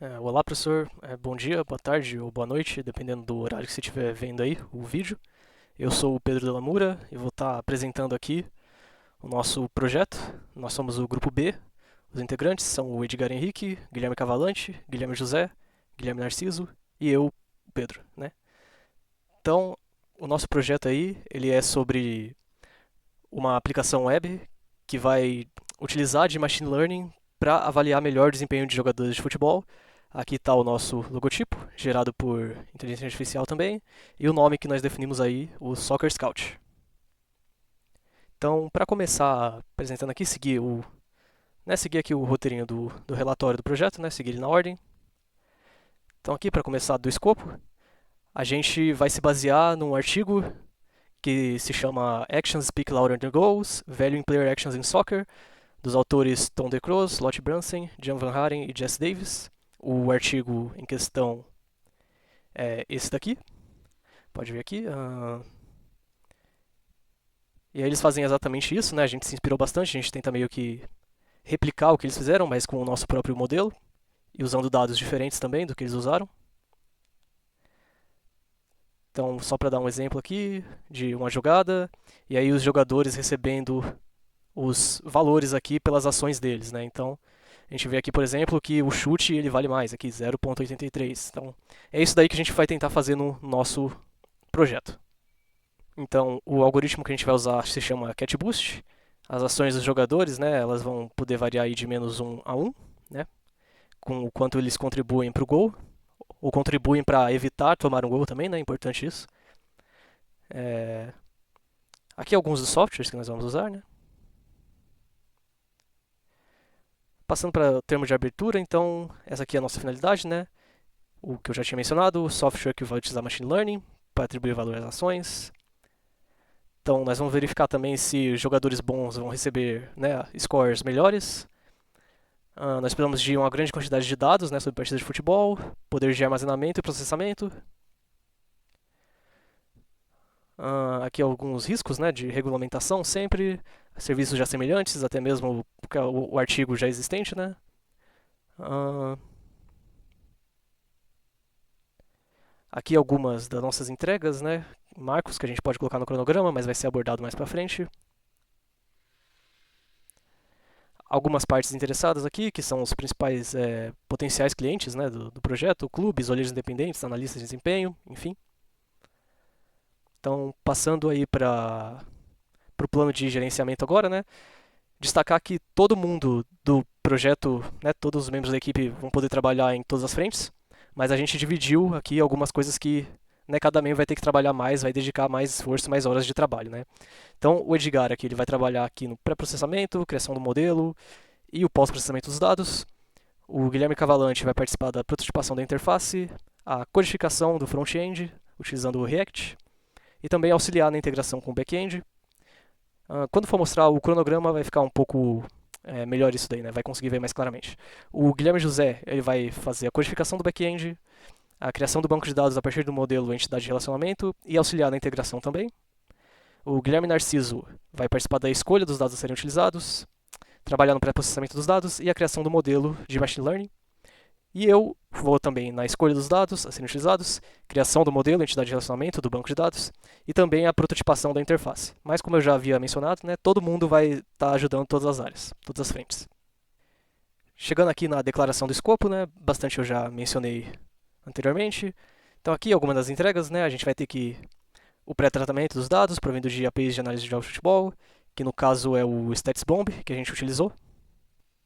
Olá, professor. Bom dia, boa tarde ou boa noite, dependendo do horário que você estiver vendo aí o vídeo. Eu sou o Pedro Delamura e vou estar apresentando aqui o nosso projeto. Nós somos o Grupo B. Os integrantes são o Edgar Henrique, Guilherme Cavalante, Guilherme José, Guilherme Narciso e eu, Pedro, né? Então, o nosso projeto aí, ele é sobre uma aplicação web que vai utilizar de machine learning para avaliar melhor o desempenho de jogadores de futebol. Aqui está o nosso logotipo, gerado por inteligência artificial também, e o nome que nós definimos aí, o Soccer Scout. Então, para começar apresentando aqui, seguir aqui o roteirinho do relatório do projeto, né, seguir ele na ordem. Então, aqui, para começar do escopo, a gente vai se basear num artigo que se chama Actions Speak Louder Than Goals, Valuing Player Actions in Soccer, dos autores Tom DeCroze, Lotte Brunson, Jan Van Haren e Jess Davis. O artigo em questão é esse daqui, pode ver aqui. E aí eles fazem exatamente isso, né? A gente se inspirou bastante, a gente tenta meio que replicar o que eles fizeram, mas com o nosso próprio modelo e usando dados diferentes também do que eles usaram. Então, só para dar um exemplo aqui de uma jogada, e aí os jogadores recebendo os valores aqui pelas ações deles, né? Então, a gente vê aqui, por exemplo, que o chute ele vale mais, aqui 0,83. Então, é isso daí que a gente vai tentar fazer no nosso projeto. Então, o algoritmo que a gente vai usar se chama CatBoost. As ações dos jogadores, né, elas vão poder variar aí de -1 a 1, né, com o quanto eles contribuem para o gol, ou contribuem para evitar tomar um gol também, né, é importante isso. Aqui alguns dos softwares que nós vamos usar, né. Passando para o termo de abertura, então, essa aqui é a nossa finalidade, né, o que eu já tinha mencionado, o software que vai utilizar Machine Learning para atribuir valor às ações. Então, nós vamos verificar também se jogadores bons vão receber, né, scores melhores. Nós precisamos de uma grande quantidade de dados, né, sobre partidas de futebol, poder de armazenamento e processamento. Aqui alguns riscos, né, de regulamentação sempre, serviços já semelhantes, até mesmo o artigo já existente, né. Aqui algumas das nossas entregas, né, marcos que a gente pode colocar no cronograma, mas vai ser abordado mais para frente. Algumas partes interessadas aqui, que são os principais potenciais clientes, né, do projeto, clubes, olheiros independentes, analistas de desempenho, enfim. Então, passando aí para o plano de gerenciamento agora, né, destacar que todo mundo do projeto, né, todos os membros da equipe vão poder trabalhar em todas as frentes, mas a gente dividiu aqui algumas coisas que, né, cada membro vai ter que trabalhar mais, vai dedicar mais esforço, mais horas de trabalho, né. Então, o Edgar aqui ele vai trabalhar aqui no pré-processamento, criação do modelo e o pós-processamento dos dados. O Guilherme Cavalante vai participar da prototipação da interface, a codificação do front-end, utilizando o React, e também auxiliar na integração com o back-end. Quando for mostrar o cronograma, vai ficar um pouco melhor isso daí, né? Vai conseguir ver mais claramente. O Guilherme José ele vai fazer a codificação do back-end, a criação do banco de dados a partir do modelo entidade de relacionamento e auxiliar na integração também. O Guilherme Narciso vai participar da escolha dos dados a serem utilizados, trabalhar no pré-processamento dos dados e a criação do modelo de machine learning. E eu vou também na escolha dos dados a serem utilizados, criação do modelo, entidade de relacionamento do banco de dados e também a prototipação da interface. Mas como eu já havia mencionado, né, todo mundo vai estar ajudando todas as áreas, todas as frentes. Chegando aqui na declaração do escopo, né, bastante eu já mencionei anteriormente. Então aqui algumas das entregas, né, a gente vai ter que o pré-tratamento dos dados provindo de APIs de análise de jogos de futebol, que no caso é o StatsBomb que a gente utilizou.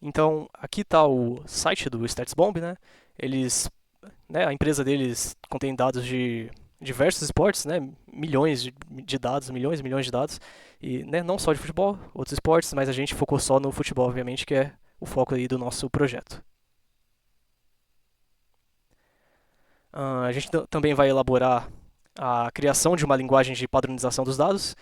Então, aqui está o site do StatsBomb, né? A empresa deles contém dados de diversos esportes, né? Milhões de dados, milhões e milhões de dados. E né, não só de futebol, outros esportes, mas a gente focou só no futebol, obviamente, que é o foco aí do nosso projeto. A gente também vai elaborar a criação de uma linguagem de padronização dos dados,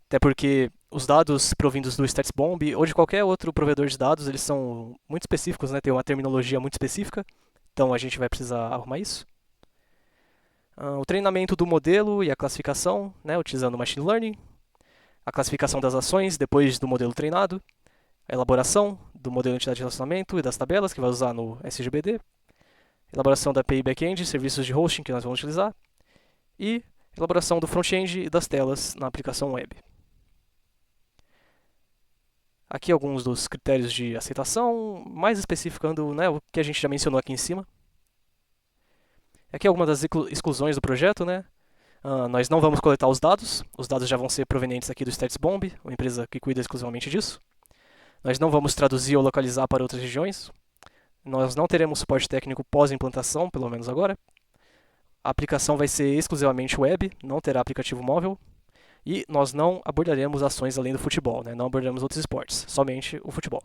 até porque os dados provindos do StatsBomb ou de qualquer outro provedor de dados, eles são muito específicos, né? Tem uma terminologia muito específica, então a gente vai precisar arrumar isso. O treinamento do modelo e a classificação, né? Utilizando Machine Learning. A classificação das ações depois do modelo treinado. A elaboração do modelo de entidade de relacionamento e das tabelas que vai usar no SGBD. elaboração da API back-end, serviços de hosting que nós vamos utilizar, e elaboração do front-end e das telas na aplicação web. Aqui alguns dos critérios de aceitação, mais especificando, né, o que a gente já mencionou aqui em cima. Aqui algumas das exclusões do projeto, né? Nós não vamos coletar os dados já vão ser provenientes aqui do StatsBomb, uma empresa que cuida exclusivamente disso. Nós não vamos traduzir ou localizar para outras regiões. Nós não teremos suporte técnico pós-implantação, pelo menos agora. A aplicação vai ser exclusivamente web, não terá aplicativo móvel. E nós não abordaremos ações além do futebol, né? Não abordaremos outros esportes, somente o futebol.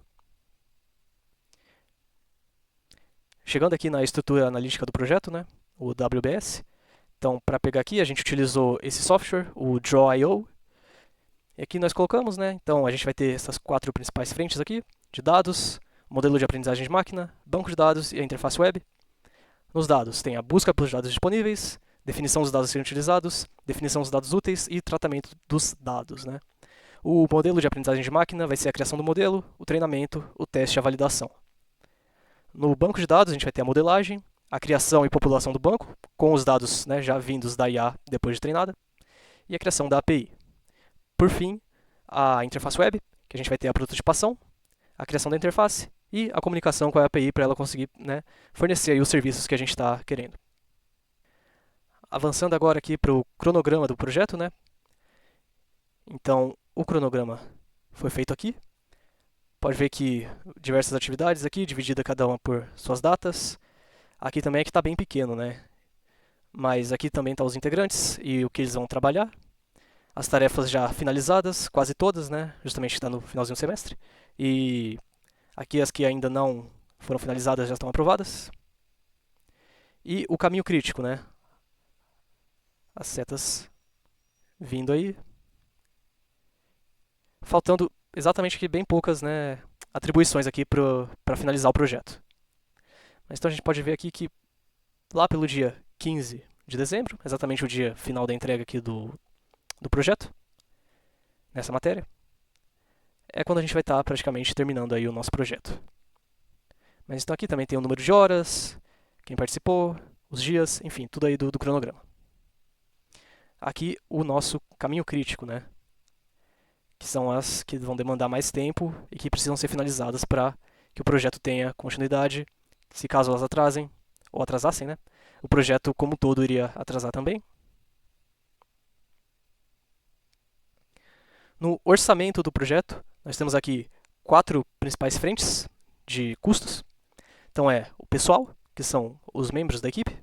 Chegando aqui na estrutura analítica do projeto, né? O WBS. Então, para pegar aqui, a gente utilizou esse software, o Draw.io. E aqui nós colocamos, né? Então, a gente vai ter essas 4 principais frentes aqui, de dados, modelo de aprendizagem de máquina, banco de dados e a interface web. Nos dados, tem a busca pelos dados disponíveis, definição dos dados a serem utilizados, definição dos dados úteis e tratamento dos dados, né? O modelo de aprendizagem de máquina vai ser a criação do modelo, o treinamento, o teste e a validação. No banco de dados, a gente vai ter a modelagem, a criação e população do banco, com os dados, né, já vindos da IA depois de treinada, e a criação da API. Por fim, a interface web, que a gente vai ter a prototipação, a criação da interface e a comunicação com a API para ela conseguir, né, fornecer aí os serviços que a gente está querendo. Avançando agora aqui para o cronograma do projeto, né? Então, o cronograma foi feito aqui. Pode ver que diversas atividades aqui, dividida cada uma por suas datas. Aqui também é que está bem pequeno, né? Mas aqui também estão os integrantes e o que eles vão trabalhar. As tarefas já finalizadas, quase todas, né? Justamente está no finalzinho do semestre. E aqui as que ainda não foram finalizadas já estão aprovadas. E o caminho crítico, né? As setas vindo aí. Faltando exatamente aqui bem poucas, né, atribuições aqui para finalizar o projeto. Mas então a gente pode ver aqui que lá pelo dia 15 de dezembro, exatamente o dia final da entrega aqui do projeto, nessa matéria, é quando a gente vai estar praticamente terminando aí o nosso projeto. Mas então aqui também tem o número de horas, quem participou, os dias, enfim, tudo aí do cronograma. Aqui o nosso caminho crítico, né? Que são as que vão demandar mais tempo e que precisam ser finalizadas para que o projeto tenha continuidade. Se caso elas atrasem, ou atrasassem, né? O projeto como um todo iria atrasar também. No orçamento do projeto, nós temos aqui 4 principais frentes de custos. Então é o pessoal, que são os membros da equipe,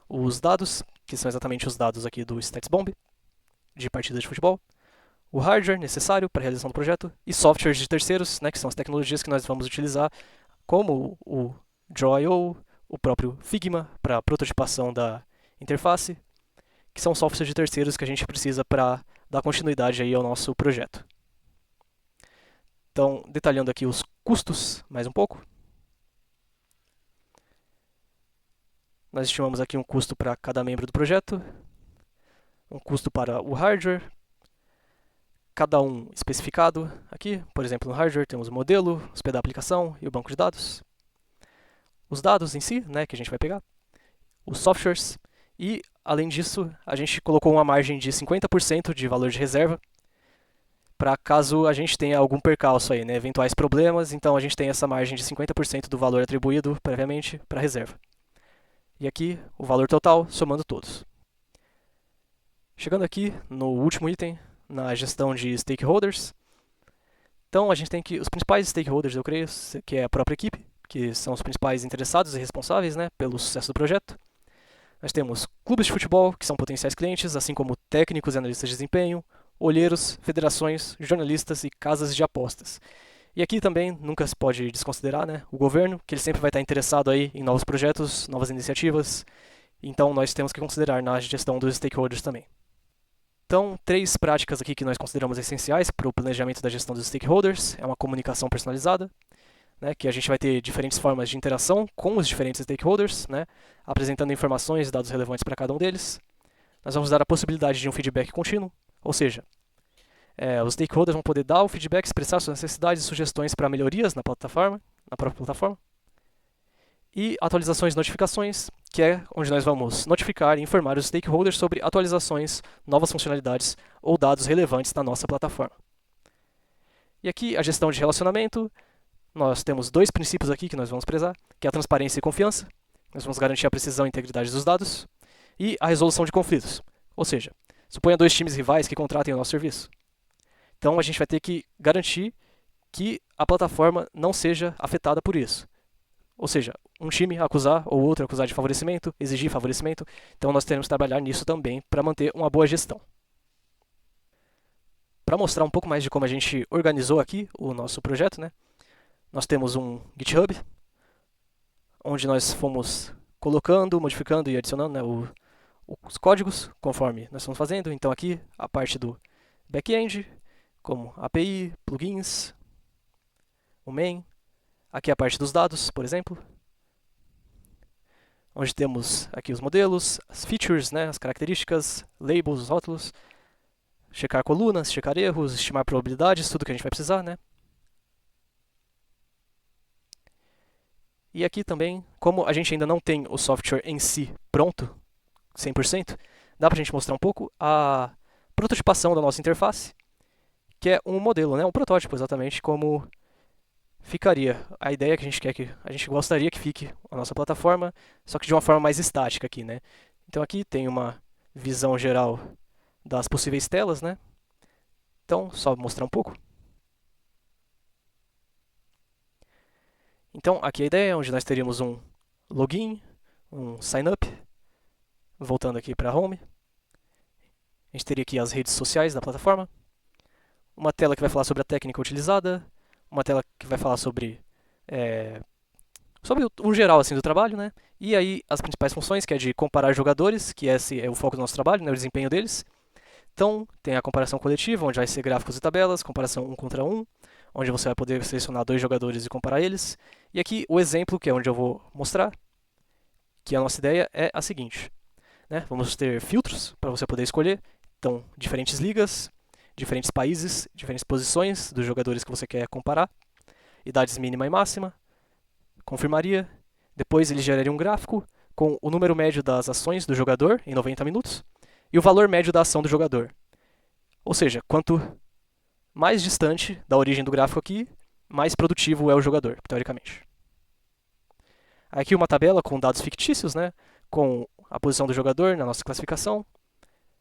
os dados, que são exatamente os dados aqui do StatsBomb, de partida de futebol, o hardware necessário para a realização do projeto e softwares de terceiros, né, que são as tecnologias que nós vamos utilizar, como o Draw.io, o próprio Figma para a prototipação da interface, que são softwares de terceiros que a gente precisa para dar continuidade aí ao nosso projeto. Então, detalhando aqui os custos mais um pouco. Nós estimamos aqui um custo para cada membro do projeto, um custo para o hardware, cada um especificado aqui. Por exemplo, no hardware temos o modelo, hospedar a aplicação e o banco de dados. Os dados em si, né, que a gente vai pegar. Os softwares. E, além disso, a gente colocou uma margem de 50% de valor de reserva para caso a gente tenha algum percalço aí, né, eventuais problemas. Então, a gente tem essa margem de 50% do valor atribuído previamente para a reserva. E aqui, o valor total, somando todos. Chegando aqui no último item, na gestão de stakeholders. Então, a gente tem que os principais stakeholders, eu creio, que é a própria equipe, que são os principais interessados e responsáveis, né, pelo sucesso do projeto. Nós temos clubes de futebol, que são potenciais clientes, assim como técnicos e analistas de desempenho, olheiros, federações, jornalistas e casas de apostas. E aqui também nunca se pode desconsiderar, né, o governo, que ele sempre vai estar interessado aí em novos projetos, novas iniciativas. Então, nós temos que considerar na gestão dos stakeholders também. Então, 3 práticas aqui que nós consideramos essenciais para o planejamento da gestão dos stakeholders. É uma comunicação personalizada, né, que a gente vai ter diferentes formas de interação com os diferentes stakeholders, né, apresentando informações e dados relevantes para cada um deles. Nós vamos dar a possibilidade de um feedback contínuo, ou seja, os stakeholders vão poder dar o feedback, expressar suas necessidades e sugestões para melhorias na própria plataforma. E atualizações e notificações, que é onde nós vamos notificar e informar os stakeholders sobre atualizações, novas funcionalidades ou dados relevantes na nossa plataforma. E aqui a gestão de relacionamento, nós temos dois princípios aqui que nós vamos prezar, que é a transparência e confiança. Nós vamos garantir a precisão e integridade dos dados. E a resolução de conflitos, ou seja, suponha dois times rivais que contratem o nosso serviço. Então a gente vai ter que garantir que a plataforma não seja afetada por isso. Ou seja, um time acusar ou outro acusar de favorecimento, exigir favorecimento. Então nós teremos que trabalhar nisso também para manter uma boa gestão. Para mostrar um pouco mais de como a gente organizou aqui o nosso projeto, né? Nós temos um GitHub, onde nós fomos colocando, modificando e adicionando, né, os códigos conforme nós estamos fazendo. Então aqui a parte do back-end, como API, plugins, o main. Aqui a parte dos dados, por exemplo, onde temos aqui os modelos, as features, né, as características, labels, os rótulos, checar colunas, checar erros, estimar probabilidades, tudo que a gente vai precisar, né? E aqui também, como a gente ainda não tem o software em si pronto, 100%, dá para a gente mostrar um pouco a prototipação da nossa interface, que é um modelo, né, um protótipo exatamente como ficaria. A ideia que a gente quer que a gente gostaria que fique a nossa plataforma, só que de uma forma mais estática aqui, né? Então aqui tem uma visão geral das possíveis telas, né? Então, só mostrar um pouco. Então, aqui a ideia é onde nós teríamos um login, um sign up, voltando aqui para home. A gente teria aqui as redes sociais da plataforma, uma tela que vai falar sobre a técnica utilizada, uma tela que vai falar sobre o geral assim do trabalho, né? E aí as principais funções, que é de comparar jogadores, que esse é o foco do nosso trabalho, né? O desempenho deles. Então, tem a comparação coletiva, onde vai ser gráficos e tabelas, comparação 1 contra 1, onde você vai poder selecionar dois jogadores e comparar eles. E aqui o exemplo, que é onde eu vou mostrar, que a nossa ideia é a seguinte, né? Vamos ter filtros para você poder escolher. Então, diferentes ligas, diferentes países, diferentes posições dos jogadores que você quer comparar, idades mínima e máxima, confirmaria. Depois ele geraria um gráfico com o número médio das ações do jogador em 90 minutos e o valor médio da ação do jogador. Ou seja, quanto mais distante da origem do gráfico aqui, mais produtivo é o jogador, teoricamente. Aqui uma tabela com dados fictícios, né? Com a posição do jogador na nossa classificação,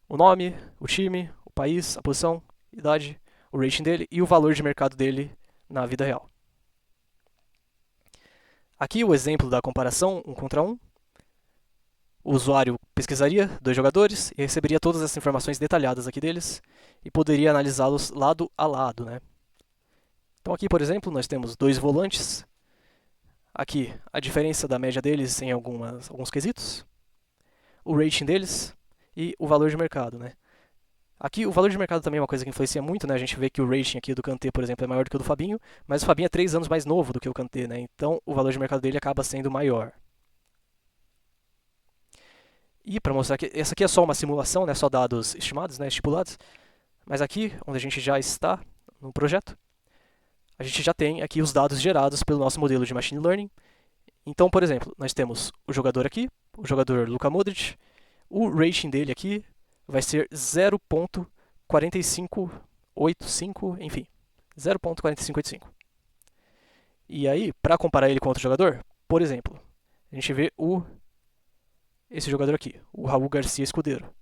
o nome, o time, o país, a posição, idade, o rating dele e o valor de mercado dele na vida real. Aqui o exemplo da comparação 1 contra 1. O usuário pesquisaria dois jogadores e receberia todas essas informações detalhadas aqui deles e poderia analisá-los lado a lado, né? Então aqui, por exemplo, nós temos dois volantes. Aqui a diferença da média deles em alguns quesitos, o rating deles e o valor de mercado, né? Aqui o valor de mercado também é uma coisa que influencia muito, né? A gente vê que o rating aqui do Kanté, por exemplo, é maior do que o do Fabinho, mas o Fabinho é 3 anos mais novo do que o Kanté, né? Então o valor de mercado dele acaba sendo maior. E para mostrar que essa aqui é só uma simulação, né? Só dados estimados, né? Estipulados. Mas aqui, onde a gente já está no projeto, a gente já tem aqui os dados gerados pelo nosso modelo de Machine Learning. Então, por exemplo, nós temos o jogador aqui, o jogador Luka Modric, o rating dele aqui vai ser 0.4585, enfim, 0.4585. E aí, para comparar ele com outro jogador, por exemplo, a gente vê esse jogador aqui, o Raul Garcia Escudeiro.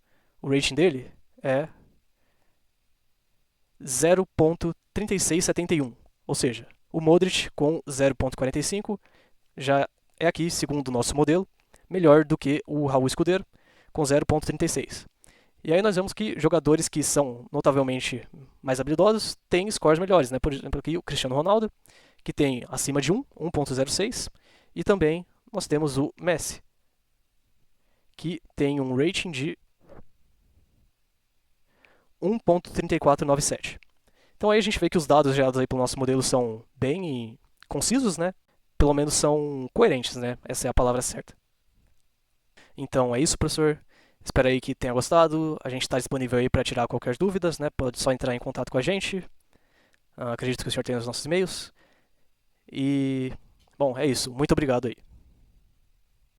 O rating dele é 0.3671, ou seja, o Modric com 0.45 já é aqui, segundo o nosso modelo, melhor do que o Raul Escudeiro com 0.36. E aí nós vemos que jogadores que são notavelmente mais habilidosos têm scores melhores, né? Por exemplo, aqui o Cristiano Ronaldo, que tem acima de 1.06, e também nós temos o Messi, que tem um rating de 1.3497. Então aí a gente vê que os dados gerados aí pelo nosso modelo são bem concisos, né? Pelo menos são coerentes, né? Essa é a palavra certa. Então é isso, professor. Espero aí que tenha gostado. A gente está disponível aí para tirar qualquer dúvidas, né? Pode só entrar em contato com a gente. Acredito que o senhor tem os nossos e-mails. E, bom, é isso. Muito obrigado aí.